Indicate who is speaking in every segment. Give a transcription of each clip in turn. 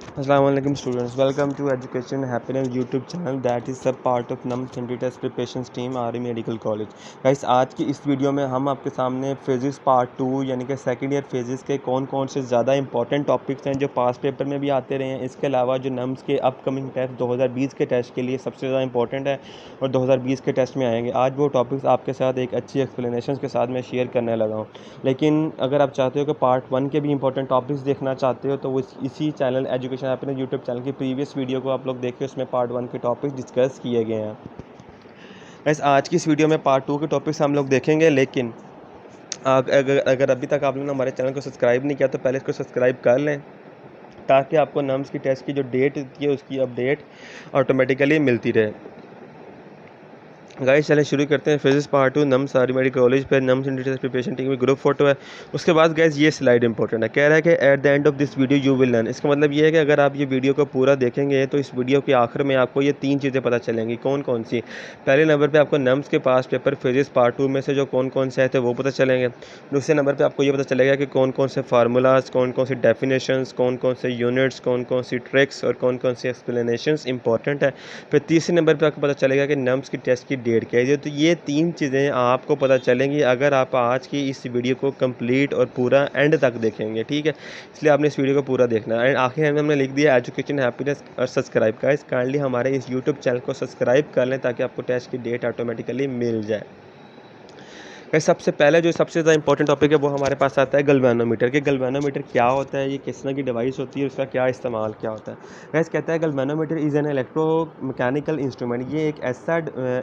Speaker 1: Assalamualaikum students, welcome to Education Happiness YouTube channel that is सब part of नम सेंट्री test preparation team army medical college. Guys आज की इस video में हम आपके सामने फेजेस पार्ट 2 यानी कि सेकंड ईयर फेजेस के कौन कौन से ज़्यादा इंपॉर्टेंट टॉपिक्स हैं जो पास पेपर में भी आते रहे हैं, इसके अलावा जो नम्स के अपकमिंग टेस्ट 2020 के टेस्ट के लिए सबसे ज़्यादा इंपॉर्टेंट है और 2020 के टेस्ट में आएंगे, आज वो टॉपिक्स आपके साथ एक अच्छी एक्सप्लेनेशन के साथ मैं शेयर करने लगा हूँ। लेकिन अगर आप चाहते हो कि पार्ट 1 के भी इंपॉर्टेंट टॉपिक्स देखना चाहते हो तो वो इसी चैनल एजुकेशन अपने यूट्यूब चैनल की प्रीवियस वीडियो को आप लोग देखें, उसमें पार्ट 1 के टॉपिक्स डिस्कस किए गए हैं। बस आज की इस वीडियो में पार्ट 2 के टॉपिक्स हम लोग देखेंगे, लेकिन अगर अभी तक आप लोगों ने हमारे चैनल को सब्सक्राइब नहीं किया तो पहले इसको सब्सक्राइब कर लें ताकि आपको नम्स की टेस्ट की जो डेट होती है उसकी अपडेट ऑटोमेटिकली मिलती रहे। गाइस चले शुरू करते हैं। Physics part 2 nums army medical college पे नम्स इंडिविजुअल प्रिपरेशन टीम में ग्रुप फोटो है। उसके बाद गाइस ये स्लाइड इंपॉर्टेंट है, कह रहा है कि at the end of this video you will learn. इसका मतलब ये है कि अगर आप ये वीडियो को पूरा देखेंगे तो इस वीडियो के आखिर में आपको ये 3 चीज़ें पता चलेंगी। कौन कौन सी? पहले नंबर पर आपको नम्स के पास पेपर फिजिक्स पार्ट 2 में से जो कौन कौन से आए थे वो पता चलेंगे। दूसरे नंबर पर आपको ये पता चलेगा कि कौन कौन से फार्मूलाज, कौन कौन सी डेफिनेशंस, कौन कौन से यूनिट्स, कौन कौन सी ट्रिक्स और कौन कौन सी एक्सप्लेनेशंस इंपॉर्टेंट है। फिर तीसरे नंबर पर आपको पता चलेगा कि नम्स की टेस्ट की डेट क्या है। तो ये 3 चीज़ें आपको पता चलेंगी अगर आप आज की इस वीडियो को कंप्लीट और पूरा एंड तक देखेंगे, ठीक है। इसलिए आपने इस वीडियो को पूरा देखना है। एंड आखिर में हमने लिख दिया एजुकेशन हैप्पीनेस और सब्सक्राइब। गाइस काइंडली हमारे इस यूट्यूब चैनल को सब्सक्राइब कर लें ताकि आपको टेस्ट की डेट ऑटोमेटिकली मिल जाए। सबसे पहले जो सबसे ज़्यादा इंपॉर्टेंट टॉपिक है वो हमारे पास आता है गैल्वेनोमीटर। कि गैल्वेनोमीटर क्या होता है, ये किस तरह की डिवाइस होती है, उसका क्या इस्तेमाल क्या होता है। वैसे कहता है galvanometer is an electro mechanical instrument. ये एक ऐसा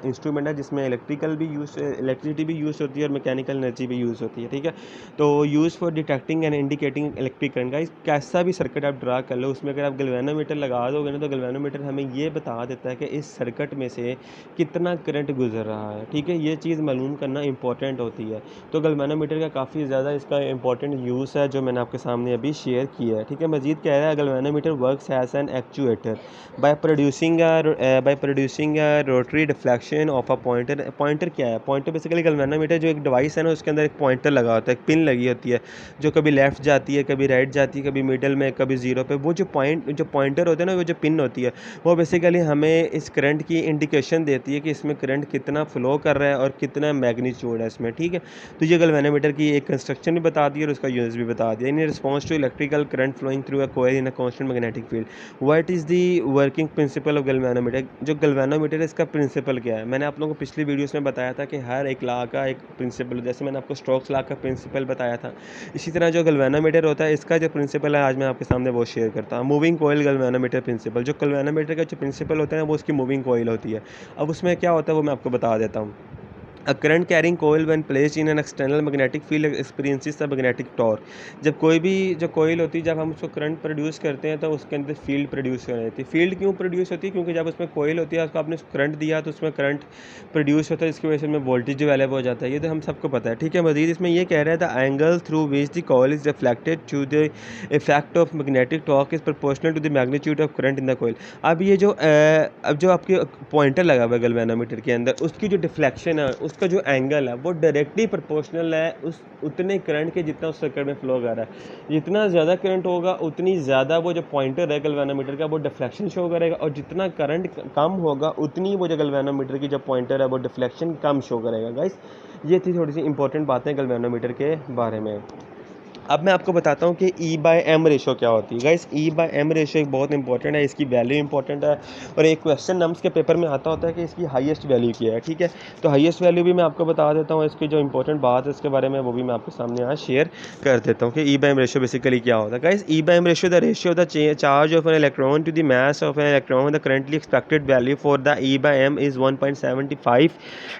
Speaker 1: इंस्ट्रूमेंट है जिसमें इलेक्ट्रिसिटी भी यूज़ होती है और मैकेनिकल एनर्जी भी यूज़ होती है, ठीक है। तो use for detecting and indicating electric current. Guys कैसा भी सर्किट आप ड्रा कर लो उसमें अगर आप गैल्वेनोमीटर लगा दोगे ना तो गैल्वेनोमीटर हमें ये बता देता है कि इस सर्किट में से कितना करंट गुजर रहा है, ठीक है। ये चीज़ मालूम करना इंपॉर्टेंट होती है। तो गैल्वेनोमीटर का काफ़ी ज़्यादा इसका इंपॉर्टेंट यूज़ है जो मैंने आपके सामने अभी शेयर किया है, ठीक है। मजीद कह रहा है galvanometer works as an actuator by producing rotary deflection of a pointer. Pointer क्या है? पॉइंटर बेसिकली गैल्वेनोमीटर जो एक डिवाइस है ना उसके अंदर एक पॉइंटर लगा होता है, एक पिन लगी होती है जो कभी लेफ्ट जाती है, कभी राइट जाती है, कभी मिडल में, कभी जीरो पे। वो जो पॉइंटर होता है ना, वो जो पिन होती है वो बेसिकली हमें इस करंट की इंडिकेशन देती है कि इसमें करंट कितना फ्लो कर रहा है और कितना मैग्नीट्यूड है इसमें, ठीक है। तो ये गैल्वेनोमीटर की एक कंस्ट्रक्शन भी बता दी और उसका यूज़ भी बता दिया। In response to electrical current flowing through a coil in a constant magnetic field, what is the working principle of galvanometer. जो गैल्वेनोमीटर है इसका प्रिंसिपल क्या है? मैंने आप लोगों को पिछली वीडियोस में बताया था कि हर एक लॉ का एक प्रिंसिपल, जैसे मैंने आपको स्टोक्स लॉ का प्रिंसिपल बताया था, इसी तरह जो गैल्वेनोमीटर होता है इसका जो प्रिंसिपल है आज मैं आपके सामने वो शेयर करता हूँ। Moving coil galvanometer principle. जो गैल्वेनोमीटर का जो प्रिंसिपल होता है वो उसकी मूविंग कॉइल होती है। अब उसमें क्या होता है वो मैं आपको बता देता हूँ। A current carrying coil when placed in an external magnetic field experiences the magnetic torque। जब कोई भी जो कोयल होती है जब हम उसको करंट प्रोड्यूस करते हैं तो उसके अंदर फील्ड प्रोड्यूस हो जाती है। फील्ड क्यों प्रोड्यूस होती है? क्योंकि जब उसमें कोयल होती है उसको आपने करंट दिया तो उसमें करंट प्रोड्यूस होता है, इसकी वजह से उसमें वोल्टेज डेवलप हो जाता है। ये तो हम सबको पता है, ठीक है। मजीद इसमें ये कह रहा है the angle through which the coil is reflected to the effect of magnetic torque is proportional to the magnitude of current in the coil. अब ये जो अब जो आपके पॉइंटर लगा हुआ है गैल्वेनोमीटर के अंदर, उसकी जो डिफ्लेक्शन है, उसका जो एंगल है वो डायरेक्टली प्रोपोर्शनल है उस उतने करंट के जितना उस सर्किट में फ्लो कर रहा है। जितना ज़्यादा करंट होगा उतनी ज़्यादा वो जो पॉइंटर है गैल्वेनोमीटर का वो डिफ्लेक्शन शो करेगा, और जितना करंट कम होगा उतनी वो जो गैल्वेनोमीटर की जो पॉइंटर है वो डिफ्लेक्शन कम शो करेगा। गाइस ये थी थोड़ी सी इंपॉर्टेंट बातें गैल्वेनोमीटर के बारे में। अब मैं आपको बताता हूँ कि E/M रेशो क्या होती है। गाइस E/M रेशो एक बहुत इंपॉर्टेंट है, इसकी वैल्यू इंपॉर्टेंट है और एक क्वेश्चन नम्स के पेपर में आता होता है कि इसकी हाईएस्ट वैल्यू क्या है, ठीक है। तो हाईएस्ट वैल्यू भी मैं आपको बता देता हूँ, इसकी जो इंपॉर्टेंट बात है इसके बारे में वो भी मैं आपके सामने यहाँ शेयर कर देता हूँ कि E/M रेशो बेसिकली क्या होता है। Guys E/M ratio the ratio of the charge of an electron to the mass of an electron. The currently expected value for the E/M is 1.75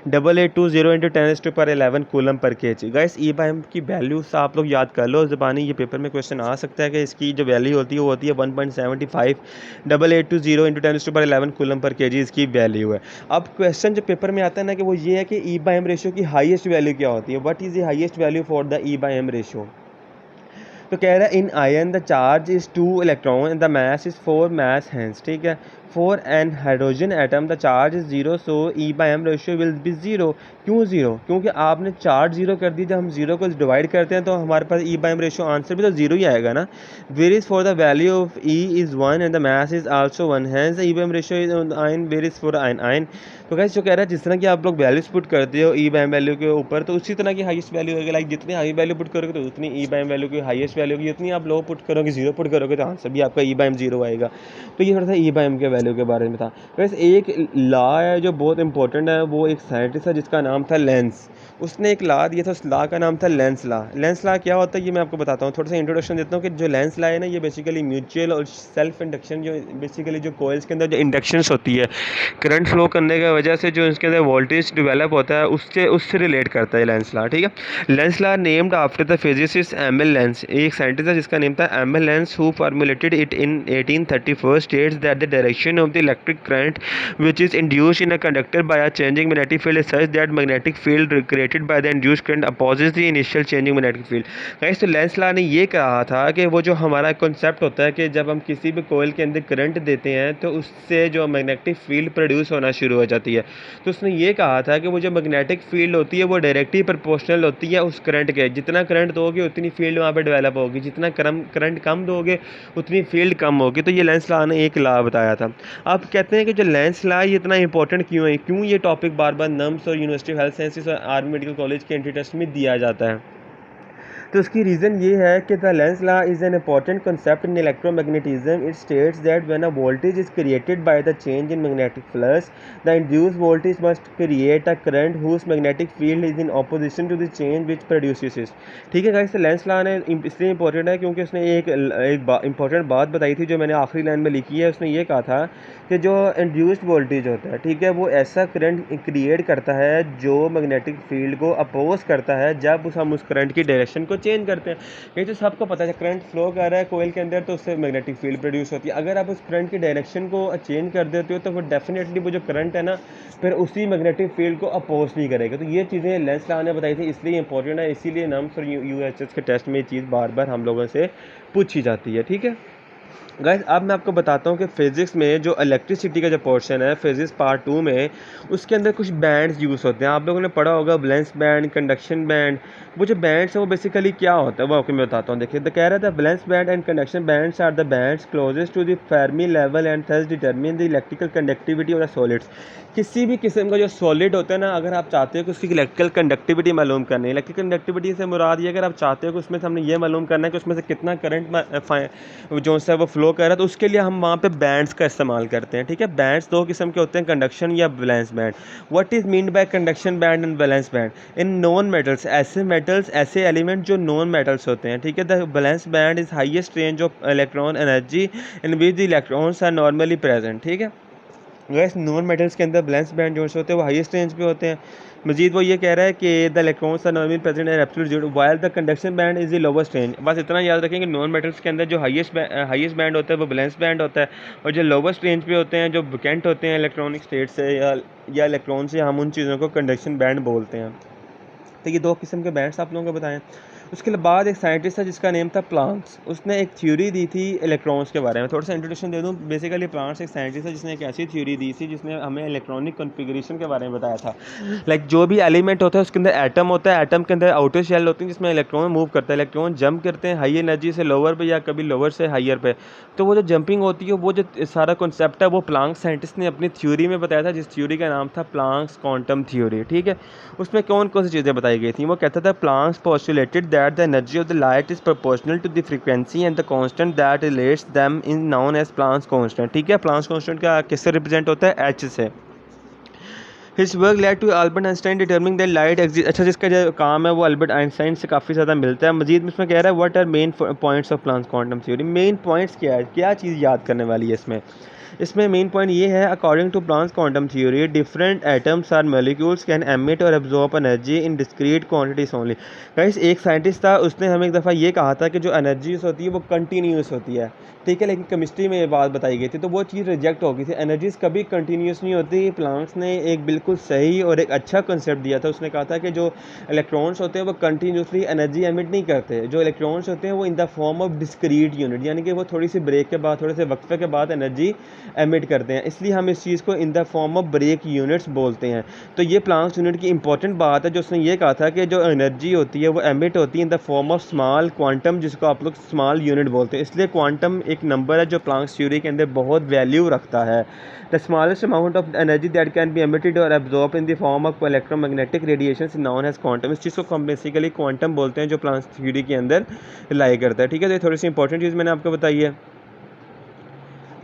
Speaker 1: 8820 × 10⁻11 coulomb per kg। Guys E/M की value आप लोग याद कर लो, ज़बानी ये paper में question आ सकता है कि इसकी जो वैल्यू होती है वो होती है 1.75 8820 × 10⁻11 कूलम पर kg इसकी वैल्यू है। अब क्वेश्चन जो पेपर में आता है ना कि वो ये है कि E/M रेशो की हाईएस्ट वैल्यू क्या होती है। What is the highest value for the E/M ratio. तो कह रहा है in ion the charge is 2 electron and the mass is 4 mass hence, ठीक है। For an hydrogen atom the charge is 0, so E/m ratio will be 0। क्यों 0? क्योंकि आपने charge 0 कर दी। जब हम 0 को डिवाइड करते हैं तो हमारे पास E/m रेशियो आंसर भी तो 0 ही आएगा ना। Whereas for the value of E is 1 and the mass is also 1, hence the E/m ratio is ion. Whereas for ion. तो गाइस जो कह रहा है जिस तरह की आप लोग वैल्यूज पुट करते हो E/m वैल्यू के ऊपर, तो उसी तरह की हाईएस्ट वैल्यू होगी। लाइक जितनी हाई वैल्यू पुट करोगे तो उतनी E/m वैल्यू की हाईएस्ट वैल्यू होगी, उतनी आप लो पुट करोगे, 0 पुट करोगे तो आंसर भी आपका E/m 0 आएगा। तो ये थोड़ा सा E/m के वैल्यू के बारे में था। वैसे एक लॉ है जो बहुत इंपॉर्टेंट है, वो एक साइंटिस्ट है जिसका नाम था लेंस। उसने एक लॉ दिया था, उस लॉ का नाम था लेंस लॉ। लेंस लॉ क्या होता है ये मैं आपको बताता हूँ। थोड़ा सा इंट्रोडक्शन देता हूँ कि जो लेंस लॉ है ना, ये बेसिकली म्यूचुअल और सेल्फ इंडक्शन, जो बेसिकली जो कोयल्स के अंदर जो इंडक्शंस होती है, करंट फ्लो करने की वजह से जो इसके अंदर वोल्टेज डेवलप होता है, उससे रिलेट करता है लेंस लॉ, ठीक है। Lenz law named after the physicist M L Lenz. एक साइंटिस्ट है जिसका नेम था M L Lenz, who formulated it in 1831, states that the direction of the electric current which is induced in a conductor by a changing magnetic field is such that magnetic field created by the induced current opposes the initial changing magnetic field। Guys तो Lenz law ने ये कहा था कि वो जो हमारा concept होता है कि जब हम किसी भी कोयल के अंदर करंट देते हैं तो उससे जो मैग्नेटिक फील्ड प्रोड्यूस होना शुरू हो जाती है। तो उसने ये कहा था कि वो जो मैग्नेटिक फील्ड होती है वो डायरेक्टली प्रोपोर्शनल होती है उस करंट के। जितना करंट दोगे उतनी फील्ड वहाँ पर डेवलप होगी, जितना करंट कम दोगे उतनी फील्ड कम होगी। तो ये लेंस लॉ ने एक लॉ बताया था। आप कहते हैं कि जो लेंस लॉ ये इतना इंपॉर्टेंट क्यों है, क्यों ये टॉपिक बार बार नम्स और यूनिवर्सिटी ऑफ हेल्थ साइंसेज और आर्मी मेडिकल कॉलेज के एंट्री टेस्ट में दिया जाता है। तो उसकी रीज़न ये है कि the Lenz law is an important concept in electromagnetism. It states that when a voltage is created by the change in magnetic flux, the induced voltage must create a current whose magnetic field is in opposition to the change which produces it. ठीक है guys, तो Lenz law ने इसलिए important है क्योंकि उसने एक important बात बताई थी जो मैंने आखिरी लाइन में लिखी है। उसने ये कहा था कि जो इंड्यूस्ड वोल्टेज होता है, ठीक है, वो ऐसा करंट क्रिएट करता है जो मैग्नेटिक फील्ड को अपोज करता है जब हम उस करंट की डायरेक्शन को चेंज करते हैं। ये तो सबको पता है, करंट फ्लो कर रहा है कोयल के अंदर तो उससे मैग्नेटिक फील्ड प्रोड्यूस होती है। अगर आप उस करंट की डायरेक्शन को चेंज कर देते हो तो वो डेफिनेटली वो जो करंट है ना फिर उसी मैग्नेटिक फील्ड को अपोज नहीं करेगा। तो ये चीज़ें लेंस लॉ ने बताई थी, इसलिए इंपॉर्टेंट है, इसीलिए नम्स और यूएचएस के टेस्ट में ये चीज़ बार बार हम लोगों से पूछी जाती है। ठीक है गाइस, अब मैं आपको बताता हूँ कि फिज़िक्स में जो इलेक्ट्रिसिटी का जो पोर्शन है फिज़िक्स पार्ट 2 में, उसके अंदर कुछ बैंड्स यूज़ होते हैं। आप लोगों ने पढ़ा होगा वैलेंस बैंड, कंडक्शन बैंड। वो जो बैंड्स हैं वो बेसिकली क्या होता है वो आपको मैं बताता हूँ। देखिए, कह रहा था valence band and conduction bands are the bands closest to the Fermi level and thus determine the electrical conductivity of the solids. किसी भी किस्म का जो सॉलिड होता है ना, अगर आप चाहते हो कि उसकी इलेक्ट्रिकल कंडक्टिविटी मालूम करनी है, इलेक्ट्रिकल कंडक्टिविटी से मुराद ये, अगर आप चाहते हो कि उसमें से हमने ये मालूम करना है कि उसमें से कितना करंट जो है वो फ्लो कर रहा है, तो उसके लिए हम वहाँ पे बैंड्स का इस्तेमाल करते हैं। ठीक है, बैंड्स दो किस्म के होते हैं, कंडक्शन या valence band. What is mean by conduction band and valence band? In non metals, ऐसे एलिमेंट जो नॉन मेटल्स होते हैं, ठीक है, the valence band is highest range of electron energy in which the electrons are normally present. ठीक है, वैसे non metals के अंदर वैलेंस बैंड जो होते हैं वो हाईएस्ट रेंज पे होते हैं। मजीद वो ये कह रहा है कि the electrons are normally present at absolute zero while the conduction band is the lowest range. बस इतना याद रखेंगे, नॉन मेटल्स के अंदर जो हाईएस्ट बैंड होता है वो वैलेंस बैंड होता है, और जो लोवेस्ट रेंज पे होते हैं, जो वैकेंट होते हैं इलेक्ट्रॉनिक स्टेट से या इलेक्ट्रॉन से, हम उन चीज़ों को कंडक्शन बैंड बोलते हैं। तो ये दो किस्म के बैंड्स आप लोगों को बताएं। उसके बाद एक साइंटिस्ट था जिसका नेम था प्लांक्स। उसने एक थ्योरी दी थी इलेक्ट्रॉन्स के बारे में। थोड़ा सा इंट्रोडक्शन दे दूं। बेसिकली प्लांक्स एक साइंटिस्ट है जिसने एक ऐसी थ्योरी दी थी जिसने हमें इलेक्ट्रॉनिक कॉन्फ़िगरेशन के बारे में बताया था। लाइक जो भी एलिमेंट होता है उसके अंदर एटम होता है, एटम के अंदर आउटर शेल होती है जिसमें इलेक्ट्रॉन मूव करता है। इलेक्ट्रॉन जंप करते हैं हाई एनर्जी से लोअर पे या कभी लोअर से हायर पे। तो वो जो जंपिंग होती है, वो जो सारा कॉन्सेप्ट है वो प्लांक्स साइंटिस्ट ने अपनी थ्योरी में बताया था, जिस थ्योरी का नाम था प्लांक्स क्वांटम थ्योरी। ठीक है, उसमें कौन कौन सी चीज़ें बताई गई थी? वो कहता था Planck's postulated that the energy of the light is proportional to the frequency and the constant that relates them is known as Planck's constant. ठीक है, प्लांक्स कांस्टेंट का किससे रिप्रेजेंट होता है? एच से। His work led to Albert Einstein determining that light exist. अच्छा, जिसका जो काम है वो अल्बर्ट आइंस्टाइन से काफ़ी ज़्यादा मिलता है। मजीद में इसमें कह रहा है what are main points of Planck's quantum theory. Main points क्या है, क्या चीज़ याद करने वाली है इसमें? इसमें मेन पॉइंट ये है, according to Planck's quantum theory different atoms और मॉलिक्यूल्स कैन एमिट और absorb energy in discrete quantities only. Guys एक साइंटिस्ट था, उसने हमें एक दफ़ा ये कहा था कि जो एनर्जीज होती है वो कंटिन्यूस होती है, ठीक है, लेकिन केमिस्ट्री में ये बात बताई गई थी तो वो चीज़ रिजेक्ट हो गई थी। एनर्जीज कभी कंटिन्यूस नहीं होती। प्लांक्स ने एक बिल्कुल सही और एक अच्छा कंसेप्ट दिया था। उसने कहा था कि जो इलेक्ट्रॉन्स होते हैं वो कंटिन्यूसली एनर्जी एमिट नहीं करते। जो इलेक्ट्रॉन्स होते हैं वो इन the form of discrete unit, यानी कि वो थोड़ी सी ब्रेक के बाद, थोड़े से वक्फे के बाद एनर्जी एमिट करते हैं, इसलिए हम इस चीज़ को in the form of break units बोलते हैं। तो ये प्लांक्स यूनिट की इंपॉर्टेंट बात है, जो उसने ये कहा था कि जो एनर्जी होती है वो एमिट होती है इन the form of small quantum, जिसको आप लोग स्मॉल यूनिट बोलते हैं। इसलिए क्वांटम एक नंबर है जो प्लांक्स थ्योरी के अंदर बहुत वैल्यू रखता है। The smallest amount of energy that can be emitted और absorb in the form of electromagnetic radiation known as quantum. इस चीज़ को हम बेसिकली क्वांटम बोलते हैं, जो प्लांक्स थ्योरी के अंदर लाई करता है। ठीक है, तो ये थोड़ी सी इंपॉर्टेंट चीज़ मैंने आपको बताई है।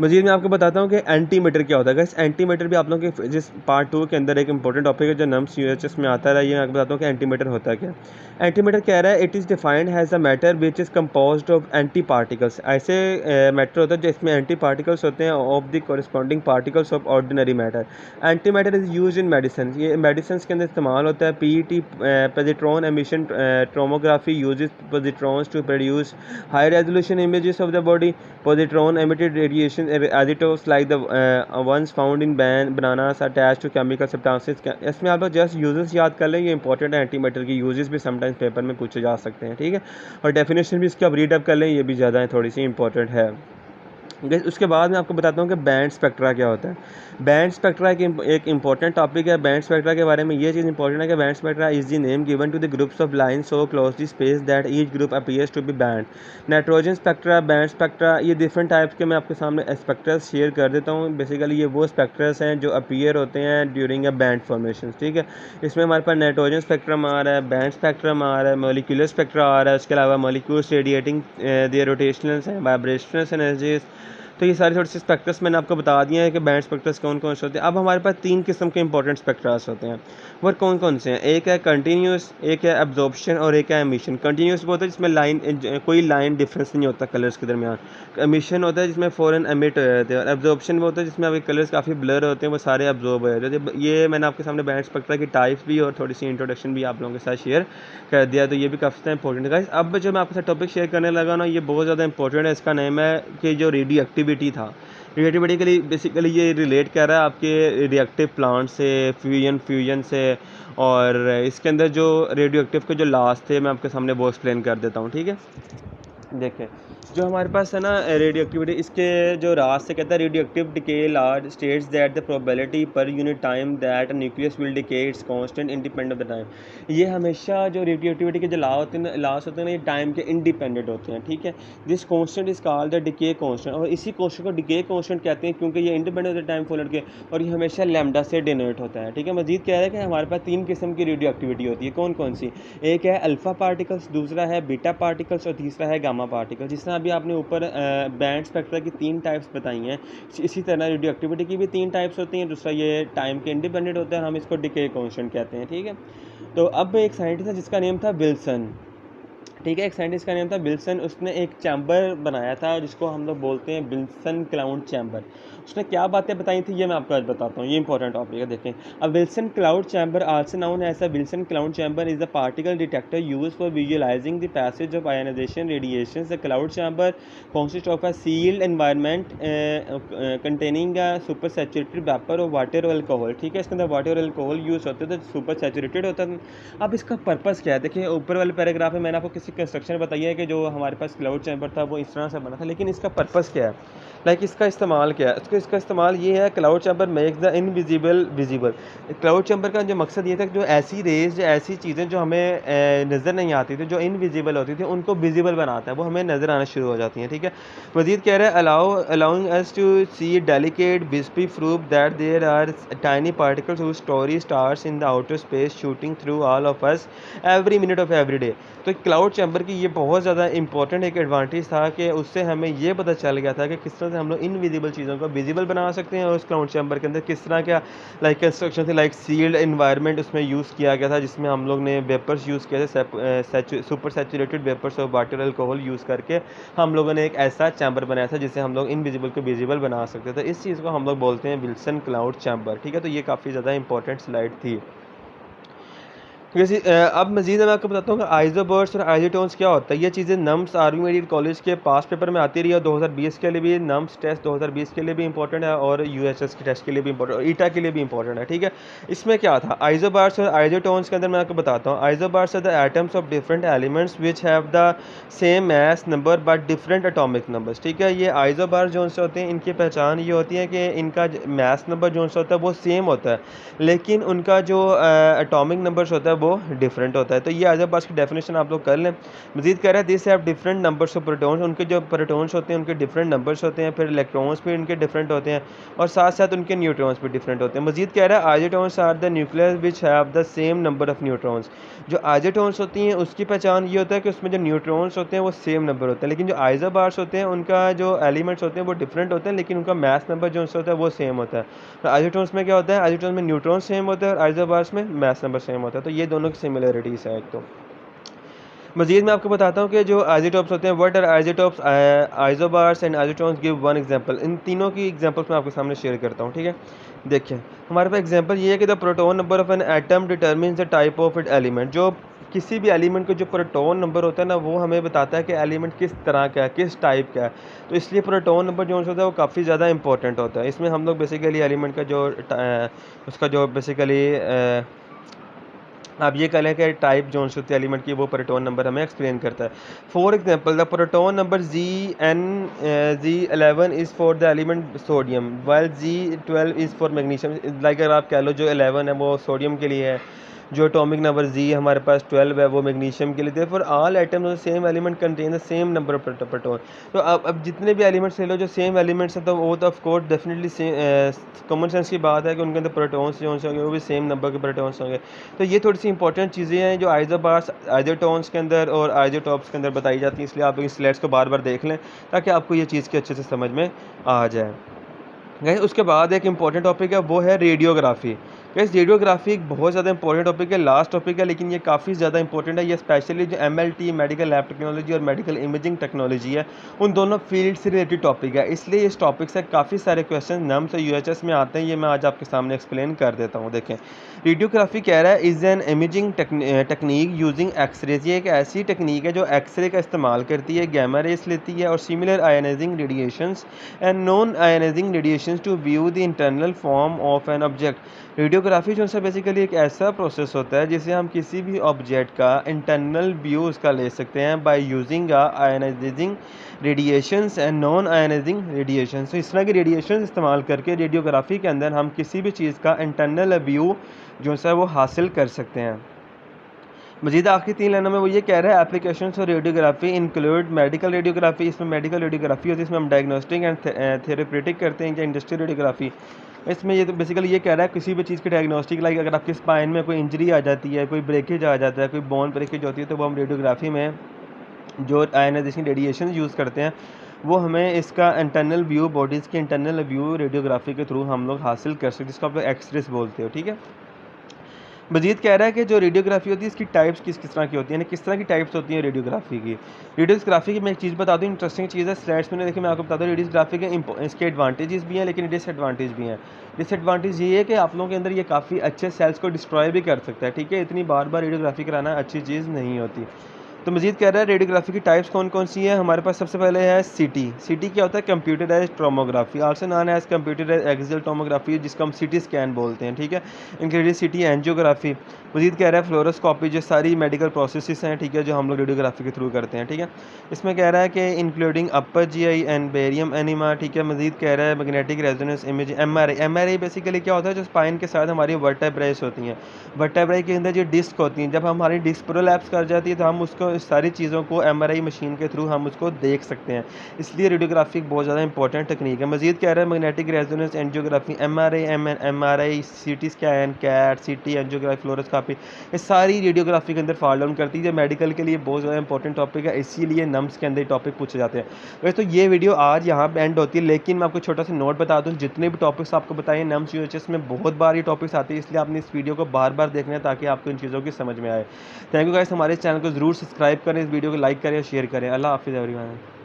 Speaker 1: मज़ीद मैं आपको बताता हूँ कि एंटीमीटर क्या होता है। गाइस एंटीमीटर भी आप लोगों के जिस पार्ट 2 के अंदर एक इंपॉर्टेंट टॉपिक है जो नम्स यूएचएस में आता है। ये मैं आपको बताता हूँ कि एंटीमीटर होता है क्या। एंटीमीटर कह रहा है it is defined has a matter which is composed of anti particles. ऐसे मैटर होता है जिसमें एंटी पार्टिकल्स होते हैं of the corresponding particles of ordinary matter. Anti matter is use in medicine. ये मेडिसिन के अंदर इस्तेमाल होता है। PET positron emission tomography uses positrons to produce high resolution images of the body. Positron emitted radiation isotopes like the ones found in bananas attached to chemical substances। इसमें आप लोग just uses याद कर लें, ये इंपॉर्टेंट है। Antimatter की uses भी समटाइम्स पेपर में पूछे जा सकते हैं, ठीक है। और डेफिनेशन भी इसकी आप रीड अप कर लें, ये भी ज़्यादा है, थोड़ी सी इंपॉर्टेंट है। उसके बाद मैं आपको बताता हूँ कि बैंड स्पेक्ट्रा क्या होता है। बैंड स्पेक्ट्रा एक इंपॉर्टेंट टॉपिक है। बैंड स्पेक्ट्रा के बारे में ये चीज़ इंपॉर्टेंट है कि band spectra is the name given to the groups of line so closely space that each group appears to be band. Nitrogen spectra, band spectra, ये डिफरेंट टाइप्स के मैं आपके सामने स्पेक्ट्रस शेयर कर देता हूँ। बेसिकली ये वो स्पेक्ट्रस हैं जो अपीयर होते हैं ड्यूरिंग अ बैंड फॉर्मेशन, ठीक है। इसमें हमारे पास नाइट्रोजन स्पेक्ट्रम आ रहा है, बैंड स्पेक्ट्रम आ रहा है, मोलिकुलर स्पेक्ट्रा आ रहा है, उसके अलावा molecules radiating their rotational and vibrational energies. तो ये सारे थोड़े से स्पेक्ट्रस मैंने आपको बता दिए हैं कि बैंड स्पेक्ट्रस कौन कौन से होते हैं। अब हमारे पास 3 किस्म के इंपॉर्टेंट स्पेक्ट्रस होते हैं। वो कौन कौन से हैं? एक है कंटिन्यूस, एक है एब्जॉर्प्शन और एक है एमिशन। कंटिन्यूस वो होता है जिसमें कोई लाइन डिफरेंस नहीं होता कलर्स के दरमियान। एमिशन होता है जिसमें फ़ौरन एमिट हो जाते हैं। और एब्जॉर्प्शन वो होता है जिसमें अभी कलर्स काफ़ी ब्लर होते हैं, वो सारे एब्जॉर्ब हो जाते हैं। ये मैंने आपके सामने बैंड स्पेक्ट्रा की टाइप्स भी और थोड़ी सी इंट्रोडक्शन भी आप लोगों के साथ शेयर कर दिया, तो ये भी काफ़ी ज़्यादा इंपॉर्टेंट है। अब जो मैं आपके साथ टॉपिक शेयर करने लगा ना, ये बहुत ज़्यादा इंपॉर्टेंट है। इसका नेम है कि जो रेडियो एक्टिविटी था। रिलेटिविटी के लिए बेसिकली ये रिलेट कर रहा है आपके रिएक्टिव प्लांट से, फ्यूजन से। और इसके अंदर जो रेडियो एक्टिव के जो लॉस थे मैं आपके सामने वो एक्सप्लेन कर देता हूँ, ठीक है। देखें जो हमारे पास है ना रेडियो एक्टिविटी, इसके जो राज से कहता है radio active decay large states that the probability per unit time that nucleus will decay it's constant independent of the time. ये हमेशा जो रेडियो एक्टिविटी के जो लॉस होते हैं ना, ये टाइम के इंडिपेंडेंट होते हैं, ठीक है। This constant is called the decay constant, और इसी कांस्टेंट को डिके कांस्टेंट कहते हैं क्योंकि ये independent of the time followed के, और ये हमेशा लैम्डा से डिनोट होता है, ठीक है। मजीद कह रहा है कि हमारे पास 3 किस्म की रेडियो एक्टिविटी होती है। कौन कौन सी? एक है अल्फा पार्टिकल्स, दूसरा है बीटा पार्टिकल्स और तीसरा है गामा पार्टिकल्स। जिस तरह अभी आपने ऊपर बैंड स्पेक्ट्रा की 3 टाइप्स बताई हैं, इसी तरह रेडियो एक्टिविटी की भी 3 टाइप्स होती हैं। दूसरा ये टाइम के इंडिपेंडेंट होता है, हम इसको डिके कांस्टेंट कहते हैं, ठीक है। तो अब एक साइंटिस्ट है जिसका नेम था विल्सन, ठीक है। एक साइंटिस्ट का नाम था विल्सन। उसने एक चैम्बर बनाया था जिसको हम लोग बोलते हैं विल्सन क्लाउड चैम्बर। उसने क्या बातें बताई थी ये मैं आपको आज बताता हूँ, ये इंपॉर्टेंट टॉपिक है। देखें, अब Wilson cloud chamber also known as a Wilson cloud chamber is a particle detector used for visualizing the passage of ionization radiation. The cloud chamber consist of a sealed environment containing a super saturated vapour of water और alcohol, ठीक है। इसके अंदर water और alcohol use होते थे, super saturated होता था। अब इसका पर्पज़ क्या है? देखिए ऊपर वाले पैराग्राफ में मैंने आपको किसी कंस्ट्रक्शन बताई है कि जो हमारे पास क्लाउड चैम्बर था वो इस तरह से बना था, लेकिन इसका पर्पज़ क्या है, लाइक इसका इस्तेमाल क्या है? इसका इस्तेमाल ये है, cloud chamber makes the invisible visible. Cloud chamber का जो मकसद ये था कि जो ऐसी रेज, ऐसी चीज़ें जो हमें नज़र नहीं आती थी, जो इनविजिबल होती थी, उनको विजिबल बनाता है, वो हमें नज़र आना शुरू हो जाती हैं, ठीक है। मजीद कह रहा है allowing us to see delicate wispy proof that there are tiny particles who story stars in the outer space shooting through all of us every minute of every day. तो क्लाउड चैम्बर की ये बहुत ज़्यादा important एक advantage था कि उससे हमें ये पता चल गया था कि किस तरह से हम लोग इनविजिबल चीज़ों को विजिबल बना सकते हैं। और उस क्लाउड चैम्बर के अंदर किस तरह का लाइक कंस्ट्रक्शन थी, लाइक सील्ड इन्वायरमेंट उसमें यूज़ किया गया था, जिसमें हम लोग ने वेपर्स यूज़ किए थे, सुपर सैचुरेटेड वेपर्स और वाटर अल्कोहल यूज़ करके हम लोगों ने एक ऐसा चैम्बर बनाया था जिससे हम लोग इनविजिबल को विजिबल बना सकते थे। इस चीज़ को हम लोग बोलते हैं विल्सन क्लाउड चैम्बर, ठीक है। तो ये काफ़ी ज़्यादा इंपॉर्टेंट स्लाइड थी। वैसे अब मज़ीद मैं आपको बताता हूँ कि आइज़ोबर्ट्स और आइज़ोटोन्स क्या होता है। ये चीज़ें नम्स आर्मी मेडिकल कॉलेज के पास पेपर में आती रही है। 2020 के लिए भी नम्स टेस्ट 2020 के लिए भी इंपॉर्टेंट है और यूएचएस के टेस्ट के लिए भी इंपॉर्टेंट और ईटा के लिए भी इंपॉर्टेंट है, ठीक है। इसमें क्या था, आइज़ोबर्ट्स और आइज़ोटोन्स के अंदर मैं आपको बताता हूँ। Isobars are the atoms of different elements which have the same mass number but different atomic numbers, ठीक है। ये आइज़ोबर्ट्स जो से होते हैं इनकी पहचान ये होती है कि इनका मैस नंबर जो से होता है वो सेम होता है, लेकिन उनका जो एटॉमिक नंबर्स होता है वो डिफरेंट होता है। तो ये आइज़ोबर्ट्स की डेफिनेशन आप लोग कर लें। मज़ीद कह रहा है this have different numbers of protons, उनके जो प्रोटॉन्स होते हैं उनके डिफरेंट नंबर्स होते हैं, फिर इलेक्ट्रॉन्स भी उनके डिफरेंट होते हैं और साथ साथ उनके न्यूट्रॉन्स भी डिफरेंट होते हैं। मज़ीद कह रहा है isotones are the nucleus which have the same number of neutrons. जो आइज़ोटोन्स होती हैं उसकी पहचान ये होता है कि उसमें जो न्यूट्रॉन्स होते हैं वो सेम नंबर होते हैं, लेकिन जो आइज़ोबर्ट्स होते हैं उनका जो एलिमेंट्स होते हैं वो डिफरेंट होते हैं, लेकिन उनका मैस नंबर जो होता है वो सेम होता है। तो आइज़ोटोन्स में क्या होता है, आइज़ोटोन्स में न्यूट्रॉन सेम होता है और आइज़ोबर्ट्स में मैस नंबर सेम होता है। तो ये दोनों की सिमिलरिटीज़ है एक तो। मज़ीद मैं आपको बताता हूँ कि जो आइज़ोटोप्स होते हैं, what are isotopes, isobars and isotones, give one example. इन तीनों की एग्जांपल्स मैं आपके सामने शेयर करता हूँ, ठीक है। देखिए हमारे पास एग्जांपल ये है कि the proton number of an atom determines the type of it element. जो किसी भी एलिमेंट का जो प्रोटॉन नंबर होता है ना, वो हमें बताता है कि एलिमेंट किस तरह का है, किस टाइप का है। तो इसलिए प्रोटॉन नंबर जो होता है वो काफ़ी ज़्यादा इंपॉर्टेंट होता है। इसमें हम लोग बेसिकली एलिमेंट का जो उसका जो बेसिकली आप ये कह लें कि टाइप जो होती है एलिमेंट की वो प्रोटॉन नंबर हमें एक्सप्लेन करता है। For example the proton number G11 is for the element sodium while G12 is for magnesium. Like अगर आप कह लो जो 11 है वो सोडियम के लिए है, जो एटॉमिक नंबर Z हमारे पास 12 है वो मैग्नीशियम के लिए। For all items the same element contain the same number of proton. तो अब जितने भी एलिमेंट्स ले लो जो सेम एलिमेंट्स हैं तो वो तो of course definitely common sense की बात है कि उनके अंदर प्रोटॉन्स जो होंगे वो भी सेम नंबर के प्रोटॉन्स होंगे। तो ये थोड़ी सी इंपॉर्टेंट चीज़ें हैं जो आइज़ोबर्ट्स, आइज़ोटोन्स के अंदर और आइज़ोटॉप्स के अंदर बताई जाती हैं, इसलिए आप इन स्लाइड्स को बार बार देख लें ताकि आपको ये चीज़ की अच्छे से समझ में आ जाए। गाइस उसके बाद एक इंपॉर्टेंट टॉपिक है वो है रेडियोग्राफी। गाइस रेडियोग्राफी एक बहुत ज़्यादा इंपॉर्टेंट टॉपिक है, लास्ट टॉपिक है, लेकिन ये काफ़ी ज़्यादा इंपॉर्टेंट है। ये स्पेशली जो एमएलटी मेडिकल लैब टेक्नोलॉजी और मेडिकल इमेजिंग टेक्नोलॉजी है उन दोनों फील्ड से रिलेटेड टॉपिक है, इसलिए इस टॉपिक से काफ़ी सारे क्वेश्चन नम्स और यूएचएस में आते हैं। ये मैं आज आपके सामने एक्सप्लेन कर देता हूँ। देखें रेडियोग्राफी कह रहा है is an imaging technique using X rays. ये एक ऐसी टेक्निक है जो एक्सरे का इस्तेमाल करती है, गैमा रेस लेती है और similar ionizing radiations and non ionizing radiations to view the internal form of an object. Radiography जो है बेसिकली एक ऐसा प्रोसेस होता है जिससे हम किसी भी ऑब्जेक्ट का इंटरनल व्यू उसका ले सकते हैं by using ionising radiations and non ionizing radiations. तो इस तरह की रेडिएशन इस्तेमाल करके रेडियोग्राफी के अंदर हम किसी भी चीज़ का इंटरनल व्यू जो है वो हासिल कर सकते हैं। मजीद आखिरी 3 लाइनों में वो ये कह रहा है application for radiography include medical radiography. इसमें मेडिकल रेडियोग्राफी होती है, इसमें हम डायग्नोस्टिक एंड थेरेप्यूटिक करते हैं, या इंडस्ट्रियल रेडियोग्राफी। इसमें ये तो बेसिकली ये कह रहा है किसी भी चीज़ की डायग्नोस्टिक, लाइक अगर आपकी स्पाइन में कोई इंजरी आ जाती है, कोई ब्रेकेज आ जाता है, कोई बोन ब्रेकेज होती है, तो वो हम रेडियोग्राफी में जो आयनाइजेशन रेडिएशन यूज़ करते हैं वो हमें इसका इंटरनल व्यू, बॉडीज़ के इंटरनल व्यू रेडियोग्राफी के थ्रू हम लोग हासिल कर सकते हैं, जिसको आप लोग एक्सरेस बोलते हो, ठीक है। मजीद कह रहा है कि जो रेडियोग्राफी होती है इसकी टाइप्स किस किस तरह की होती है, यानी किस तरह की टाइप्स होती हैं रेडियोग्राफी की। रेडियोग्राफी की मैं एक चीज़ बता दूँ, इंटरेस्टिंग चीज़ है, स्लाइड्स में देखिए मैं आपको बता दूँ रेडियोग्राफी के इसके एडवांटेजेस भी हैं लेकिन डिसएडवांटेज भी हैं। डिसएडवांटेज ये है कि आप लोगों के अंदर ये काफ़ी अच्छे सेल्स को डिस्ट्रॉय भी कर सकता है, ठीक है। इतनी बार बार रेडियोग्राफी कराना अच्छी चीज़ नहीं होती। तो मजीद कह रहा है रेडियोग्राफी की टाइप्स कौन कौन सी है। हमारे पास सबसे पहले है सीटी। सीटी क्या होता है, computerized tomography, also known as computerized axial tomography, जिसको हम सीटी स्कैन बोलते हैं, ठीक है। Including CT angiography. मजीद कह रहा है फ्लोरोस्कोपी, जो सारी मेडिकल प्रोसेसेस हैं, ठीक है, जो हम लोग रेडियोग्राफी के थ्रू करते हैं, ठीक है। इसमें कह रहा है कि including upper GI and barium enema, ठीक है। मजीद कह रहा है magnetic resonance image, MRI. MRI basically क्या होता है, जो स्पाइन के साथ हमारी वर्टेब्रेस होती हैं, वर्टेब्राई के अंदर जो डिस्क होती हैं, जब हमारी डिस्क प्रोलैप्स कर जाती है तो हम उसको तो इस सारी चीज़ों को MRI मशीन के थ्रू हम उसको देख सकते हैं। इसलिए रेडियोग्राफी एक बहुत ज़्यादा इंपॉर्टेंट टेक्नीक है। मज़ीद कह रहा है magnetic resonance angiography, MRI, CT scan, CAT, CT angiography, fluoroscopy, ये सारी रेडियोग्राफी के अंदर फॉल डाउन करती है। मेडिकल के लिए बहुत ज़्यादा इंपॉर्टेंट टॉपिक है, इसीलिए नम्स के अंदर टॉपिक पूछे जाते हैं। वैसे तो ये वीडियो आज यहाँ पे एंड होती है, लेकिन मैं आपको छोटा सा नोट बता दूँ, जितने भी टॉपिक्स आपको बताए नम्स यूएचएस में बहुत बार ये टॉपिक्स आते हैं, इसलिए आपने इस वीडियो को बार बार देखना है ताकि आपको इन चीज़ों की समझ में आए। थैंक यू गाइस, हमारे चैनल को ज़रूर सब्सक्राइब करें, इस वीडियो को लाइक करें और शेयर करें। अल्लाह हाफिज़ एवरीवन।